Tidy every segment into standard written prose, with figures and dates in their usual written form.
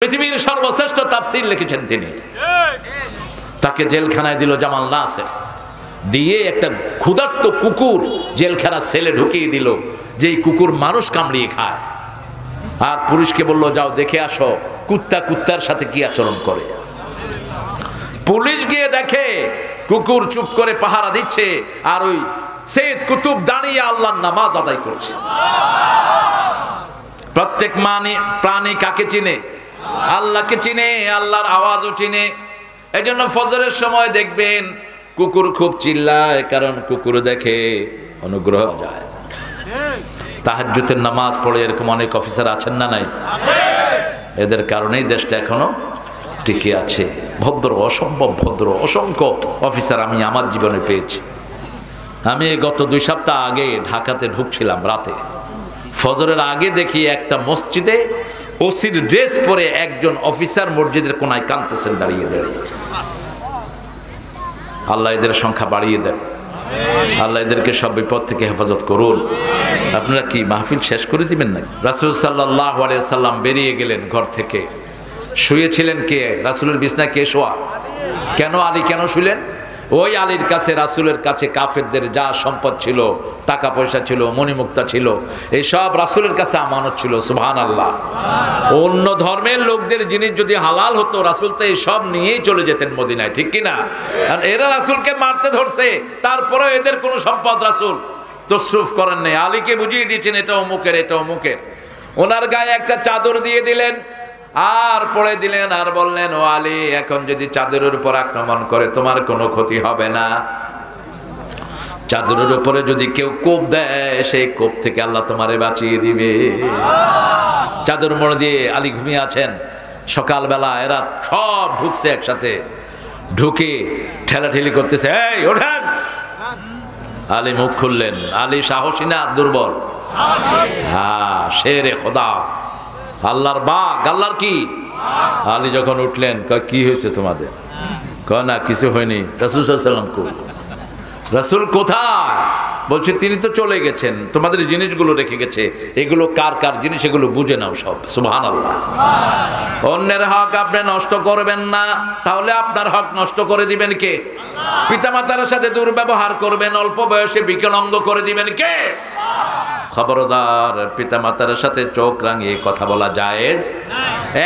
পৃথিবীর সর্বশ্রেষ্ঠ তাফসীর লিখেছেন তিনি। তাকে জেলখানায় দিল জামাল নাসের, দিয়ে একটা ক্ষুধার্ত কুকুর জেলখানার সেলে ঢুকিয়ে দিল, যেই কুকুর মানুষ কামড়িয়ে খায়। আর পুলিশকে বলল, যাও দেখে আসো কুত্তা কুত্তার সাথে কি আচরণ করে। পুলিশ গিয়ে দেখে কুকুর চুপ করে পাহারা দিচ্ছে, আর ওই সৈয়দ কুতুব দাঁড়িয়ে আল্লাহর নামাজ আদায় করছে। প্রত্যেক প্রাণী কাকে চিনে? আল্লাহকে চিনে, আল্লাহর আওয়াজও চিনে। এই জন্য ফজরের সময় দেখবেন কুকুর খুব চিল্লায়, কারণ কুকুর দেখে অনুগ্রহ যায়। তাহাজ্জুদের নামাজ পড়ে এরকম অনেক অফিসার আছেন না নাই? এদের কারণেই দেশটা এখনো টিকে আছে। ভদ্র, অসম্ভব ভদ্র অসংখ্য অফিসার আমি আমার জীবনে পেয়েছি। আমি গত 2 সপ্তাহ আগে ঢাকাতে ঢুকছিলাম রাতে, ফজরের আগে দেখি একটা মসজিদে ওসির ড্রেস পরে একজন অফিসার মসজিদের কোনায় কাঁদতেছেন দাঁড়িয়ে দাঁড়িয়ে। আল্লাহ এদের সংখ্যা বাড়িয়ে দেন, আল্লাহ এদেরকে সব বিপদ থেকে হেফাজত করুন। আপনারা কি মাহফিল শেষ করে দিবেন নাকি? রাসূল সাল্লাল্লাহু আলাইহি সাল্লাম বেরিয়ে গেলেন ঘর থেকে। শুয়েছিলেন কে? রাসূলের বিছনায় কে শোয়া? কেন আলী কেন শুলেন? ওই আলীর কাছে, রাসূলের কাছে কাফেরদের যা সম্পদ ছিল, টাকা পয়সা ছিল, মণিমুক্তা ছিল, এই সব রাসূলের কাছে আমানত ছিল। সুবহানাল্লাহ। অন্য ধর্মের লোকদের জিনিস যদি হালাল হতো, রাসূল তো এই সব নিয়েই চলে যেতেন মদিনায়, ঠিক কিনা? আর এরা রাসূলকে মারতে ধরছে, তারপরে এদের কোনো সম্পদ রাসূল তসরুফ করেন নাই। আলীকে বুঝিয়ে দিয়েছেন এটা অমুকের, এটা অমুকের। ওনার গায়ে একটা চাদর দিয়ে দিলেন, আর পড়ে দিলেন, আর বললেন, ও আলী, এখন যদি চাদরের উপর আক্রমণ করে তোমার কোনো ক্ষতি হবে না। চাদরের উপরে যদি কেউ কোপ দেয়, সেই কোপ থেকে আল্লাহ তোমারে বাঁচিয়ে দিবে। চাদর মোড় দিয়ে আলী ঘুমিয়ে আছেন। সকালবেলা এরা সব ঢুকছে একসাথে, ঢুকে ঠেলাঠেলি করতেছে, এই ওঠেন। আলী মুখ খুললেন। আলী সাহসী না দুর্বল? হ্যাঁ, শেরে খোদা, আল্লাহর বাগ। আল্লাহর কি? আলী যখন উঠলেন, কয় কি হয়েছে তোমাদের? কয় না কিছু হয়নি। রাসূল সাল্লাল্লাহু আলাইহি ওয়াসাল্লাম কই? রাসূল কোথায়? বলছে তিনি তো চলে গেছেন, তোমাদের জিনিসগুলো রেখে গেছে। এগুলো কার কার জিনিস এগুলো বুঝে নাও সব। সুবহানাল্লাহ। অন্যের হক আপনি নষ্ট করবেন না, তাহলে আপনার হক নষ্ট করে দিবেন কে? পিতামাতার সাথে দুর্ব্যবহার করবেন, অল্প বয়সে বিকলাঙ্গ করে দিবেন কে? খবরদার, পিতামাতার সাথে চোখ রাঙিয়ে কথা বলা জায়েজ।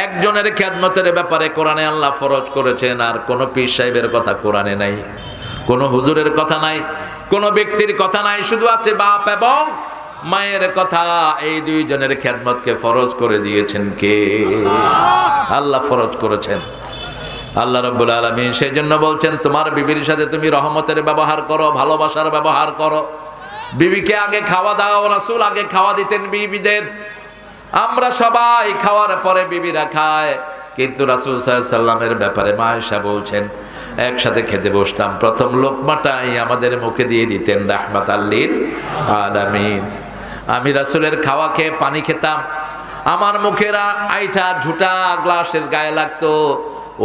একজনের খেদমতের ব্যাপারে কোরআনে আল্লাহ ফরজ করেছেন, আর কোন পীর সাহেবের কথা কোরআনে নাই, কোন হুজুরের কথা নাই, কোন ব্যক্তির কথা নাই, শুধু আছে বাপ এবং মায়ের কথা। এই 2 জনের খেদমতকে ফরজ করে দিয়েছেন কে? আল্লাহ ফরজ করেছেন। আল্লাহ রাব্বুল আলামিন সেই জন্য বলছেন, তোমার বিবির সাথে তুমি রহমতের ব্যবহার করো, ভালোবাসার ব্যবহার করো। বিবিকে আগে খাওয়া দাও, রাসূল আগে খাওয়া দিতেন বিবিদের। আমরা সবাই খাওয়ার পরে বিবিরা খায়, কিন্তু রাসূল সাল্লাল্লাহু আলাইহি সাল্লামের ব্যাপারে মা আয়েশা বলছেন, একসাথে খেতে বসতাম, প্রথম লোকমাটাই আমাদের মুখে দিয়ে দিতেন রাহমাতাল লিল আলামিন। আমি রাসূলের খাওয়া খেয়ে পানি খেতাম, আমার মুখের আইঠা ঝুটা গ্লাসের গায়ে লাগতো,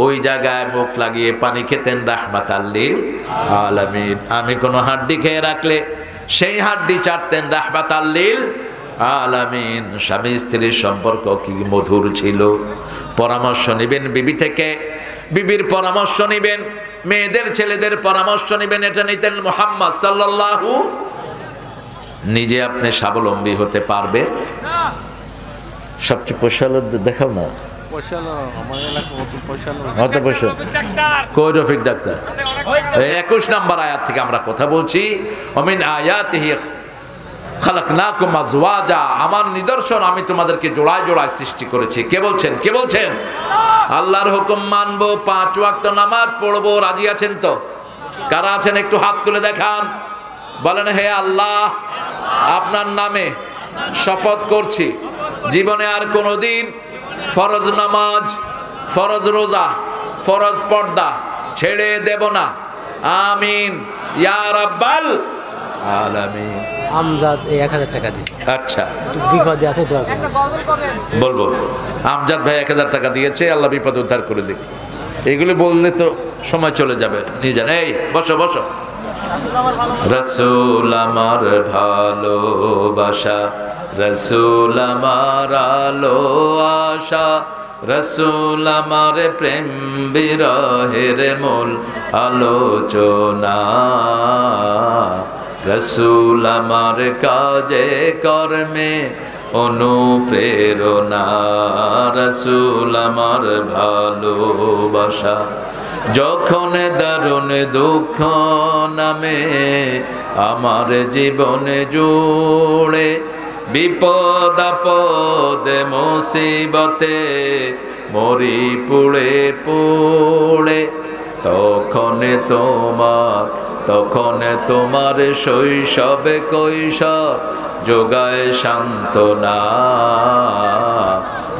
ওই জায়গায় মুখ লাগিয়ে পানি খেতেন রাহমাতাল লিল আলামিন। আমি কোনো হাড্ডি খেয়ে রাখলে সেই হাড্ডি চাটতেন রাহমাতাল লিল আলামিন। স্বামী স্ত্রীর সম্পর্ক কি মধুর ছিল। পরামর্শ নেবেন বিবি থেকে, বিবির পরামর্শ নেবেন, মেয়েদের ছেলেদের পরামর্শ নেবেন। এটা নিতেন মুহাম্মদ সাল্লাল্লাহু। নিজে আপনি স্বাবলম্বী হতে পারবে। সবচেয়ে পয়সা দেখাও না, রফিক ডাক্তার 21 নম্বর আয়াত থেকে আমরা কথা বলছি। ওমিন আয়াতিহি খালাকনাকুম আজওয়াজা, আমার নিদর্শন আমি তোমাদেরকে জোড়ায় জোড়ায় সৃষ্টি করেছি। কে বলছেন? কে বলছেন? আল্লাহর হুকুম মানবো, 5 ওয়াক্ত নামাজ পড়বো। রাজি আছেন তো? কারা আছেন একটু হাত তুলে দেখান। বলেন, হে আল্লাহ, আপনার নামে শপথ করছি, জীবনে আর কোনোদিন ফরজ নামাজ, ফরজ রোজা, ফরজ পর্দা ছেড়ে দেব না। আমিন ইয়া রাব্বাল আলামিন। আমজাদ 1000 টাকা দিয়েছে। আচ্ছা, বিপদে আছে, দোয়া করবেন। বলবো আমজাদ ভাই 1000 টাকা দিয়েছে, আল্লাহ বিপদ উদ্ধার করে দিক। এগুলো বললে তো সময় চলে যাবে। নিয়ে যান, এই বসো বসো। রাসূল আমার ভালোবাসা, রাসূল আমার আলো আশা, রসুল আমার প্রেম বিরহের মূল আলোচনা, রসুল আমার কাজে কর্মে অনুপ্রেরণা, রসুল আমার ভালোবাসা। যখন দারুণ দুঃখ নামে আমার জীবনে জুড়ে, বিপদ আপদে মুসিবতে মরি পুড়ে পুড়ে, তখন তোমার শৈশবে কৈশোর যোগায় সান্ত্বনা,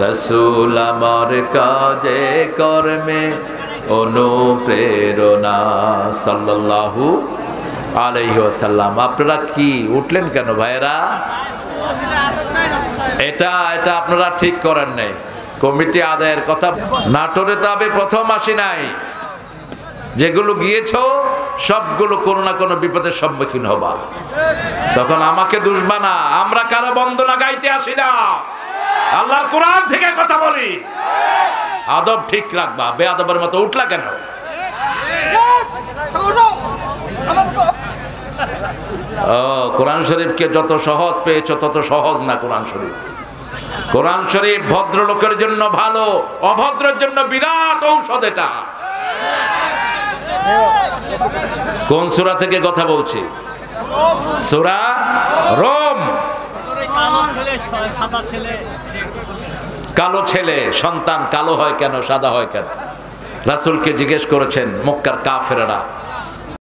রসুল আমার কাজে কর্মে অনুপ্রেরণা। সাল্লাল্লাহু আলাইহি ওয়াসাল্লাম। আপনারা কি উঠলেন কেন ভাইরা? এটা আপনারা ঠিক করেন নাই। কমিটি আদায়ের কথা, নাটোরে তো আমি প্রথম আসি নাই, যেগুলো গিয়েছো সবগুলো কোনো না কোনো বিপদের সম্মুখীন হবা, তখন আমাকে দুষবা না। আমরা কারো বন্দনা গাইতে আসি না, আল্লাহর কোরআন থেকে কথা বলি। আদব ঠিক রাখবা, বেয়াদবের মতো উঠলা কেন? কোরআন শরীফকে যত সহজ পেয়েছো তত সহজ না কোরআন শরীফ। কোরআন শরীফ ভদ্রলোকের জন্য ভালো, অভদ্রের জন্য বিরাট ঔষধ। এটা কোন সূরা থেকে কথা বলছি? সূরা রোম। কালো ছেলে সন্তান কালো হয় কেন, সাদা হয় কেন? রাসূলকে জিজ্ঞেস করেছেন মক্কার কাফেররা।